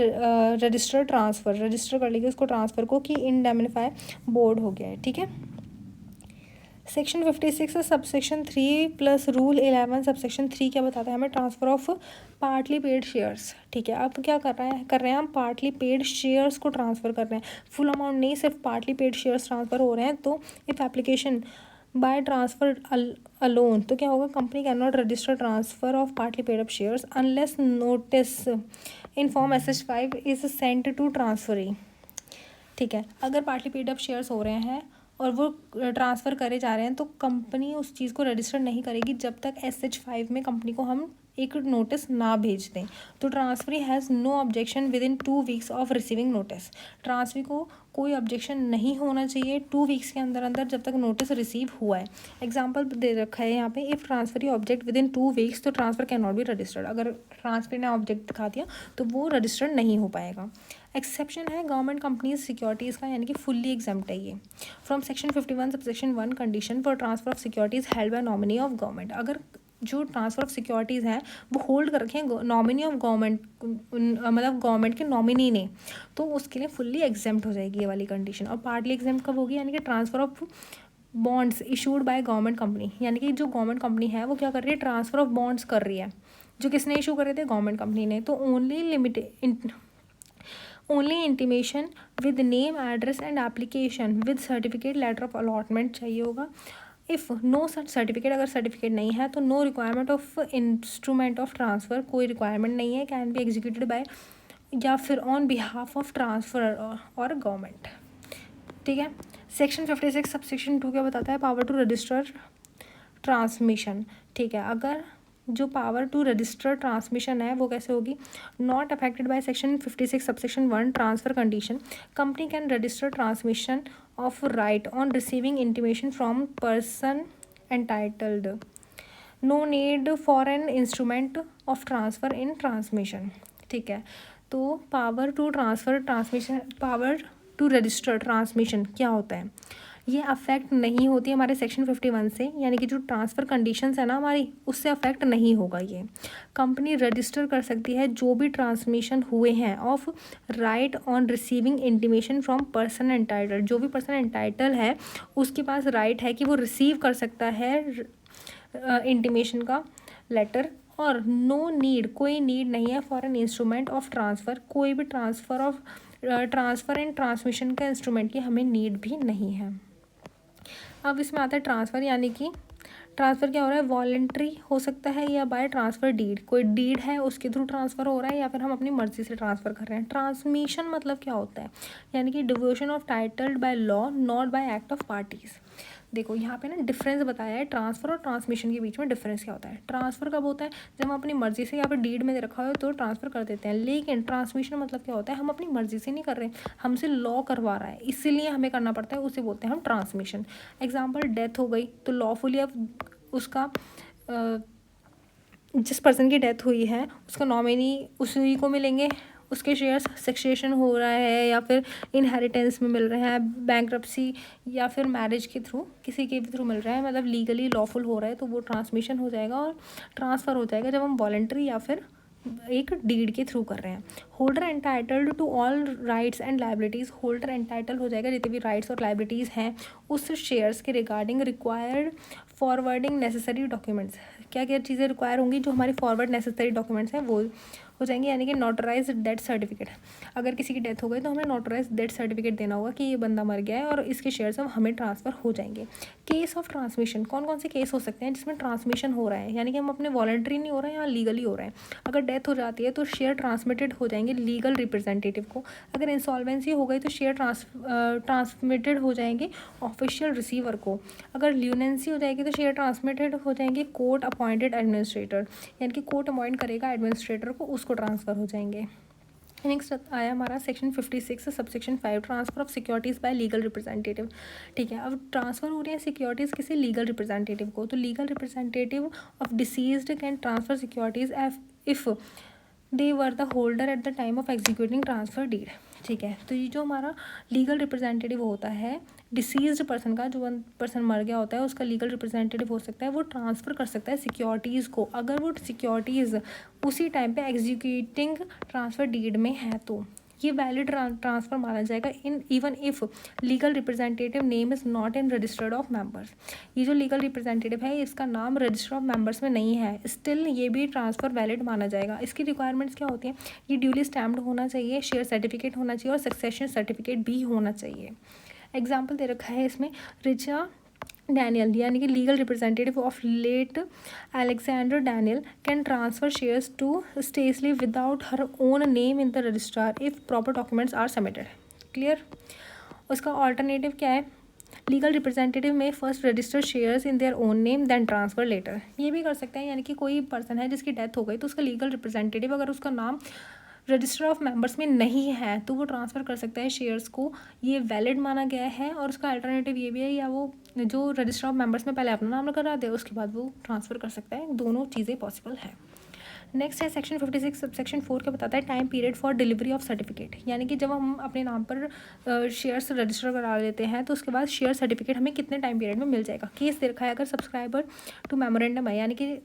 रजिस्टर कर लेंगे उसको ट्रांसफ़र को कि इंडेमनिफाई बोर्ड हो गया है। ठीक है। Section 56 subsection 3 plus rule 11 subsection 3 क्या बताता है हमें, transfer of partly paid shares. ठीक है। अब क्या कर रहे हैं हम पार्टली पेड शेयर्स को ट्रांसफ़र कर रहे हैं, फुल अमाउंट नहीं, सिर्फ पार्टली पेड शेयर्स ट्रांसफ़र हो रहे हैं। तो if application by transfer alone तो क्या होगा, company can not register transfer of partly paid up shares unless notice in form SH5 is sent to transferee. ठीक है। अगर पार्टली पेड अप शेयर्स हो रहे हैं और वो ट्रांसफ़र करे जा रहे हैं तो कंपनी उस चीज़ को रजिस्टर नहीं करेगी जब तक SH5 में कंपनी को हम एक नोटिस ना भेज दें। तो transferee has no objection within 2 weeks of receiving notice. Transferee को कोई ऑब्जेक्शन नहीं होना चाहिए 2 वीक्स के अंदर अंदर जब तक नोटिस रिसीव हुआ है। एग्जाम्पल दे रखा है यहाँ पे, if transferee object within 2 weeks तो transfer cannot be registered. अगर ट्रांसफरी ने ऑब्जेक्ट दिखा दिया तो वो रजिस्टर्ड नहीं हो पाएगा। एक्सेप्शन है गवर्नमेंट कंपनीज सिक्योरिटीज़ का, यानी कि फुल्ली एग्जाम्प्ट है ये from section 51 subsection 1 condition for transfer of securities held by nominee of government. अगर जो ट्रांसफ़र ऑफ सिक्योरिटीज़ हैं वो होल्ड कर रखे हैं नॉमिनी ऑफ गवर्नमेंट, मतलब गवर्नमेंट के नॉमिनी ने, तो उसके लिए फुल्ली एग्जेम्प्ट हो जाएगी ये वाली कंडीशन। और पार्टली एग्जेम्प्ट कब होगी, यानी कि transfer of bonds issued by government company, यानी कि जो गवर्नमेंट कंपनी है वो क्या कर रही है, ट्रांसफ़र ऑफ बॉन्ड्स कर रही है। जो किसने इशू करे थे, गवर्नमेंट कंपनी ने। तो only intimation with name address and application with certificate letter of allotment चाहिए होगा। इफ़ नो सच सर्टिफिकेट, अगर सर्टिफिकेट नहीं है तो no requirement of instrument of transfer, कोई रिक्वायरमेंट नहीं है, कैन बी एग्जीक्यूटेड बाय या फिर ऑन बिहाफ ऑफ ट्रांसफ़र और गवर्नमेंट। ठीक है। सेक्शन 56 सबसेक्शन 2 क्या बताता है, पावर टू रजिस्टर ट्रांसमिशन। ठीक है। अगर जो पावर टू रजिस्टर ट्रांसमिशन है वो कैसे होगी, not affected by section 56 subsection 1 transfer condition, company can register transmission of right on receiving intimation from person entitled, no need for an instrument of transfer in transmission. ठीक है। तो power to transfer transmission, power to register transmission क्या होता है, ये अफेक्ट नहीं होती हमारे सेक्शन 51 से, यानी कि जो ट्रांसफ़र कंडीशंस है ना हमारी, उससे अफेक्ट नहीं होगा। ये कंपनी रजिस्टर कर सकती है जो भी ट्रांसमिशन हुए हैं of right on receiving intimation from person entitle, जो भी पर्सन एंटाइटल है उसके पास राइट है कि वो रिसीव कर सकता है इंटीमेशन का लेटर। और नो नीड, कोई नीड नहीं है for an instrument of transfer, कोई भी ट्रांसफ़र एंड ट्रांसमिशन का इंस्ट्रूमेंट की हमें नीड भी नहीं है। अब इसमें आता है ट्रांसफ़र, यानी कि ट्रांसफ़र क्या हो रहा है, वॉलेंट्री हो सकता है या बाय ट्रांसफ़र डीड, कोई डीड है उसके थ्रू ट्रांसफ़र हो रहा है या फिर हम अपनी मर्ज़ी से ट्रांसफ़र कर रहे हैं। ट्रांसमिशन मतलब क्या होता है, यानी कि devotion of titled by law not bye act of parties. देखो यहाँ पे ना डिफरेंस बताया है, ट्रांसफ़र और ट्रांसमिशन के बीच में डिफरेंस क्या होता है। ट्रांसफ़र कब होता है, जब हम अपनी मर्ज़ी से या फिर डीड में दे रखा हो तो ट्रांसफ़र कर देते हैं, लेकिन ट्रांसमिशन मतलब क्या होता है, हम अपनी मर्ज़ी से नहीं कर रहे, हमसे लॉ करवा रहा है इसीलिए हमें करना पड़ता है, उसे बोलते हैं हम ट्रांसमिशन। एग्जाम्पल, डेथ हो गई तो लॉफुली अब उसका जिस पर्सन की डेथ हुई है उसका नॉमिनी उसी को मिलेंगे, उसके शेयर्स सक्सेशन हो रहा है या फिर इनहेरिटेंस में मिल रहे हैं, बैंक्रप्सी या फिर मैरिज के थ्रू, किसी के भी थ्रू मिल रहा है, मतलब लीगली लॉफुल हो रहा है, तो वो ट्रांसमिशन हो जाएगा और ट्रांसफ़र हो जाएगा जब हम वॉलेंट्री या फिर एक डीड के थ्रू कर रहे हैं। Holder entitled to all rights and liabilities, holder entitle हो जाएगा जितने भी राइट्स और लाइबिलिटीज़ हैं उस शेयर्स के regarding required forwarding necessary documents, क्या क्या चीज़ें रिक्वायर होंगी, जो हमारी फॉरवर्ड नेसेसरी डॉक्यूमेंट्स हैं वो हो जाएंगे, यानी कि नोटराइज डेथ सर्टिफिकेट। अगर किसी की डेथ हो गई तो हमें नोटराइज डेथ सर्टिफिकेट देना होगा कि ये बंदा मर गया है और इसके शेयर्स अब हमें ट्रांसफ़र हो जाएंगे। केस ऑफ ट्रांसमिशन, कौन कौन से केस हो सकते हैं जिसमें ट्रांसमिशन हो रहा है, यानी कि हम अपने वॉलंटरी नहीं हो रहे हैं या लीगली हो रहे हैं। अगर डेथ हो जाती है तो शेयर ट्रांसमिटेड हो जाएंगे लीगल रिप्रेजेंटेटिव को। अगर इंसॉल्वेंसी हो गई तो शेयर ट्रांसमिटेड हो जाएंगे ऑफिशियल रिसीवर को। अगर ल्यूनेंसी हो जाएगी तो शेयर ट्रांसमिटेड हो जाएंगे कोर्ट अपॉइंटेड एडमिनिस्ट्रेटर, यानी कि कोर्ट अपॉइंट करेगा एडमिनिस्ट्रेटर को, उसको ट्रांसफ़र हो जाएंगे। नेक्स्ट आया हमारा section 56 subsection 5, transfer of securities bye legal representative. ठीक है, अब ट्रांसफ़र हो रही है सिक्योरिटीज़ किसी लीगल रिप्रेजेंटेटिव को, तो legal representative of deceased can transfer securities if they were the holder at the time of executing transfer deed. ठीक है, तो ये जो हमारा लीगल रिप्रेजेंटेटिव होता है डिसीज्ड पर्सन का, जो पर्सन मर गया होता है उसका लीगल रिप्रेजेंटेटिव हो सकता है, वो ट्रांसफ़र कर सकता है सिक्योरिटीज़ को, अगर वो सिक्योरिटीज़ उसी टाइम पे एग्जीक्यूटिंग ट्रांसफ़र डीड में है तो ये वैलिड ट्रांसफ़र माना जाएगा in even if legal representative name is not in registered of members. ये जो लीगल रिप्रेजेंटेटिव है इसका नाम रजिस्टर ऑफ मेंबर्स में नहीं है, स्टिल ये भी ट्रांसफ़र वैलिड माना जाएगा। इसकी रिक्वायरमेंट्स क्या होती हैं, ये ड्यूली स्टैम्प्ड होना चाहिए, शेयर सर्टिफिकेट होना चाहिए और सक्सेशन सर्टिफिकेट भी होना चाहिए। एग्जाम्पल दे रखा है इसमें, रिचा डैनियल यानी कि legal representative of late Alexander Daniel can transfer shares to Stacey without her own name in the registrar if proper documents are submitted. Clear. उसका ऑल्टरनेटिव क्या है, legal representative may first register shares in their own name then transfer later. ये भी कर सकते हैं, यानी कि कोई पर्सन है जिसकी डेथ हो गई तो उसका लीगल रिप्रेजेंटेटिव अगर उसका नाम रजिस्टर ऑफ मेंबर्स में नहीं है तो वो ट्रांसफ़र कर सकता है शेयर्स को, ये वैलिड माना गया है। और उसका अल्टरनेटिव ये भी है, या वो जो रजिस्टर ऑफ मेंबर्स में पहले अपना नाम करा दे उसके बाद वो ट्रांसफ़र कर सकता है, दोनों चीज़ें पॉसिबल है। नेक्स्ट है सेक्शन 56 सबसेक्शन 4 क्या बताता है, time period for delivery of certificate, यानी कि जब हम अपने नाम पर शेयर्स रजिस्टर करा लेते हैं तो उसके बाद शेयर सर्टिफिकेट हमें कितने टाइम पीरियड में मिल जाएगा। केस दे रखा है, अगर सब्सक्राइबर टू मेमोरेंडम है, यानी कि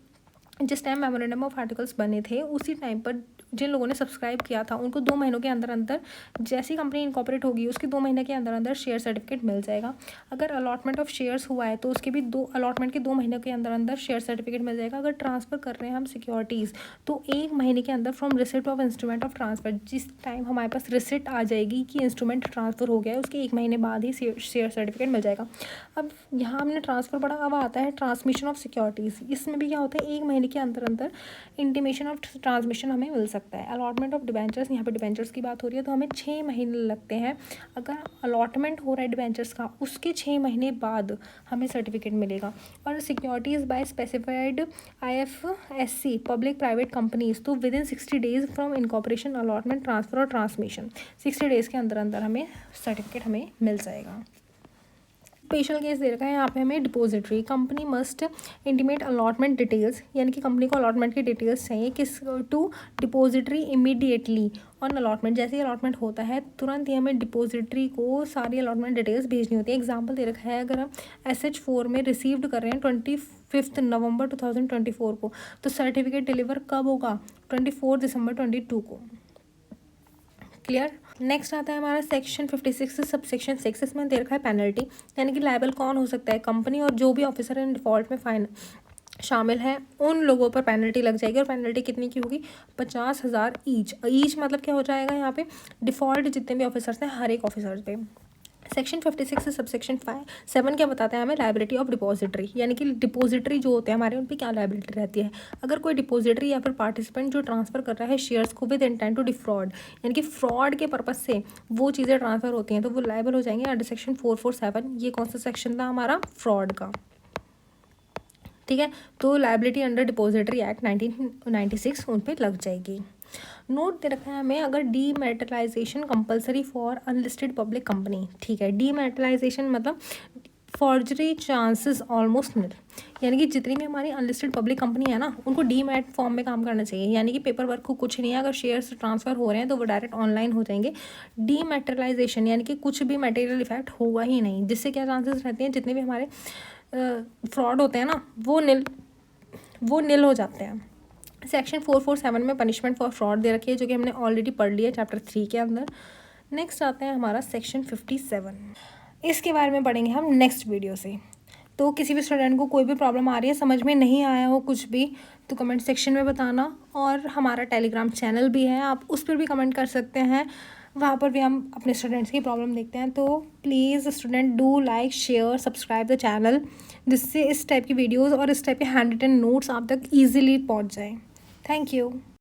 जिस टाइम मेमोरेंडम ऑफ आर्टिकल्स बने थे उसी टाइम पर जिन लोगों ने सब्सक्राइब किया था उनको 2 महीनों के अंदर अंदर, जैसी कंपनी इनकॉर्पोरेट होगी उसके 2 महीने के अंदर अंदर शेयर सर्टिफिकेट मिल जाएगा। अगर अलॉटमेंट ऑफ शेयर्स हुआ है तो उसके भी अलॉटमेंट के 2 महीने के अंदर अंदर शेयर सर्टिफिकेट मिल जाएगा। अगर ट्रांसफ़र कर रहे हैं हम सिक्योरिटीज़ तो 1 महीने के अंदर from receipt of instrument of transfer, जिस टाइम हमारे पास रिसिट आ जाएगी कि इंस्ट्रूमेंट ट्रांसफ़र हो गया है उसके 1 महीने बाद ही शेयर सर्टिफिकेट मिल जाएगा। अब यहाँ हमने ट्रांसफ़र पढ़ा, अब आता है ट्रांसमिशन ऑफ सिक्योरिटीज़। इसमें भी क्या होता है, 1 महीने के अंदर अंदर इंटीमेशन ऑफ ट्रांसमिशन हमें मिल सकता है। अलॉटमेंट ऑफ डिबेंचर्स, यहाँ पे डिबेंचर्स की बात हो रही है तो हमें 6 महीने लगते हैं। अगर अलॉटमेंट हो रहा है डिबेंचर्स का उसके 6 महीने बाद हमें सर्टिफिकेट मिलेगा। और securities by specified IFSC public private companies तो within 60 days from incorporation allotment transfer और ट्रांसमिशन, 60 डेज़ के अंदर अंदर हमें सर्टिफिकेट हमें मिल जाएगा। स्पेशल केस दे रखा है यहाँ पे हमें, depository company must intimate allotment details, यानी कि कंपनी को अलॉटमेंट की डिटेल्स चाहिए किस to depository immediately on allotment. जैसे ही अलॉटमेंट होता है तुरंत ही हमें डिपोजिटरी को सारी अलॉटमेंट डिटेल्स भेजनी होती है। एग्जांपल दे रखा है, अगर हम SH4 में रिसीव्ड कर रहे हैं 25 नवंबर 2024 को तो सर्टिफिकेट डिलीवर कब होगा, 24 दिसंबर 2022 को। क्लियर। नेक्स्ट आता है हमारा सेक्शन 56 सबसेक्शन 6, इसमें दे रखा है पेनल्टी, यानी कि लायबल कौन हो सकता है, कंपनी और जो भी ऑफिसर इन डिफ़ॉल्ट में फाइन शामिल है उन लोगों पर पेनल्टी लग जाएगी। और पेनल्टी कितनी की होगी, 50,000 ईच मतलब क्या हो जाएगा यहाँ पे, डिफ़ॉल्ट जितने भी ऑफिसर्स हैं हर एक ऑफिसर पे। सेक्शन 56 सबसेक्शन 7 क्या बताते हैं हमें, लायबिलिटी ऑफ डिपॉजिटरी, यानी कि डिपॉजिटरी जो होते हैं हमारे उन पे क्या लायबिलिटी रहती है। अगर कोई डिपॉजिटरी या फिर पार्टिसिपेंट जो ट्रांसफ़र कर रहा है शेयर्स को विद इंटेंट टू डिफ्रॉड, यानी कि फ्रॉड के पर्पज से वो चीज़ें ट्रांसफ़र होती हैं तो वो लायबल हो जाएंगे अंडर सेक्शन 447। ये कौन सा सेक्शन था हमारा, फ्रॉड का। ठीक है, तो लायबिलिटी अंडर डिपॉजिटरी एक्ट 1996 उन पर लग जाएगी। नोट दे रखा है हमें, अगर dematerialization compulsory for unlisted public company. ठीक है, डीमेटलाइजेशन मतलब फॉर्जरी चांसेस ऑलमोस्ट निल, यानी कि जितनी भी हमारी अनलिस्टेड पब्लिक कंपनी है ना उनको डीमैट फॉर्म में काम करना चाहिए, यानी कि पेपर वर्क को कुछ नहीं है। अगर शेयर्स ट्रांसफ़र हो रहे हैं तो वो डायरेक्ट ऑनलाइन हो जाएंगे। डीमेटलाइजेशन यानी कि कुछ भी मटेरियल इफेक्ट होगा ही नहीं, जिससे क्या चांसेस रहते हैं, जितने भी हमारे फ्रॉड होते हैं ना वो निल हो जाते हैं। सेक्शन 447 में पनिशमेंट फॉर फ्रॉड दे रखी है जो कि हमने ऑलरेडी पढ़ लिया चैप्टर 3 के अंदर। नेक्स्ट आता है हमारा सेक्शन 57, इसके बारे में पढ़ेंगे हम नेक्स्ट वीडियो से। तो किसी भी स्टूडेंट को कोई भी प्रॉब्लम आ रही है, समझ में नहीं आया हो कुछ भी, तो कमेंट सेक्शन में बताना। और हमारा टेलीग्राम चैनल भी है, आप उस पर भी कमेंट कर सकते हैं। वहाँ पर भी हम अपने स्टूडेंट्स की प्रॉब्लम देखते हैं। तो please student do like share subscribe the channel, जिससे इस टाइप की वीडियोज़ और इस टाइप के हैंड रिटन नोट्स आप तक ईजिली पहुँच जाएँ। Thank you.